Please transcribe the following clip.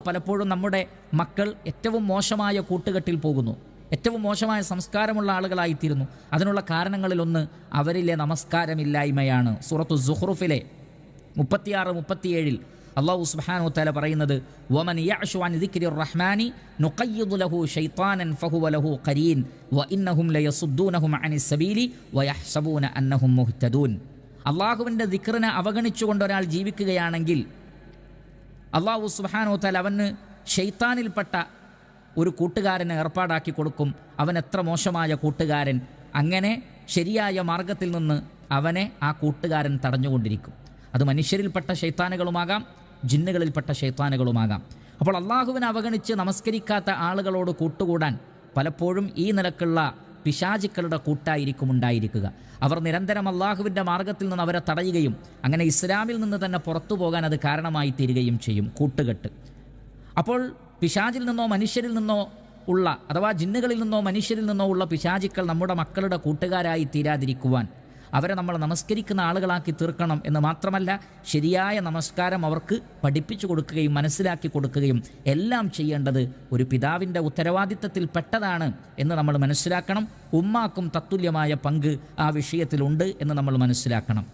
പലപ്പോഴും നമ്മുടെ മക്കൾ ഏറ്റവും മോശമായ കൂട്ടുകെട്ടിൽ പോകുന്നു, ഏറ്റവും മോശമായ സംസ്കാരമുള്ള ആളുകളായിത്തീരുന്നു. അതിനുള്ള കാരണങ്ങളിലൊന്ന് അവരിലെ നമസ്കാരമില്ലായ്മയാണ്. സൂറത്തു സുഖ്റുഫിലെ 36-37 അല്ലാഹു സുബ്ഹാനഹു വ തആല പറയുന്നത്, വമൻ യഅ്ശു അൻ ദിക്രി റഹ്മാനി നുഖയ്യിദ് ലഹു ശൈത്താനൻ ഫഹുവ ലഹു ഖരീൻ വഇന്നഹും ലയസുദ്ദൂനഹും അനിസ് സബീലി വയഹ്സബൂന അന്നഹും മുഹ്തദൂൻ. അള്ളാഹുവിൻ്റെ ദിക്റിനെ അവഗണിച്ചുകൊണ്ട് ഒരാൾ ജീവിക്കുകയാണെങ്കിൽ അല്ലാഹു സുബ്ഹാനഹു വ തആല അവന് ശൈത്താനിൽപ്പെട്ട ഒരു കൂട്ടുകാരനെ ഏർപ്പാടാക്കി കൊടുക്കും. അവൻ എത്ര മോശമായ കൂട്ടുകാരൻ! അങ്ങനെ ശരിയായ മാർഗത്തിൽ നിന്ന് അവനെ ആ കൂട്ടുകാരൻ തടഞ്ഞുകൊണ്ടിരിക്കും. അത് മനുഷ്യരിൽപ്പെട്ട ശൈത്താനുകളുമാകാം, ജിന്നുകളിൽപ്പെട്ട ശൈത്താനുകളുമാകാം. അപ്പോൾ അള്ളാഹുവിനെ അവഗണിച്ച് നമസ്കരിക്കാത്ത ആളുകളോട് കൂട്ടുകൂടാൻ പലപ്പോഴും ഈ നിലക്കുള്ള പിശാചുക്കളുടെ കൂട്ടായിരിക്കും ഉണ്ടായിരിക്കുക. അവർ നിരന്തരം അള്ളാഹുവിൻ്റെ മാർഗത്തിൽ നിന്ന് അവരെ തടയുകയും അങ്ങനെ ഇസ്ലാമിൽ നിന്ന് തന്നെ പുറത്തു പോകാൻ അത് കാരണമായി തീരുകയും ചെയ്യും കൂട്ടുകെട്ട്. അപ്പോൾ പിശാചിൽ നിന്നോ മനുഷ്യരിൽ നിന്നോ ഉള്ള, അഥവാ ജിന്നുകളിൽ നിന്നോ മനുഷ്യരിൽ നിന്നോ ഉള്ള പിശാചുക്കൾ നമ്മുടെ മക്കളുടെ കൂട്ടുകാരായി തീരാതിരിക്കുവാൻ അവരെ നമ്മൾ നമസ്കരിക്കുന്ന ആളുകളാക്കി തീർക്കണം എന്ന് മാത്രമല്ല, ശരിയായ നമസ്കാരം അവർക്ക് പഠിപ്പിച്ചു കൊടുക്കുകയും മനസ്സിലാക്കി കൊടുക്കുകയും എല്ലാം ചെയ്യേണ്ടത് ഒരു പിതാവിൻ്റെ ഉത്തരവാദിത്തത്തിൽ പെട്ടതാണ് എന്ന് നമ്മൾ മനസ്സിലാക്കണം. ഉമ്മാക്കും തത്തുല്യമായ പങ്ക് ആ വിഷയത്തിലുണ്ട് എന്ന് നമ്മൾ മനസ്സിലാക്കണം.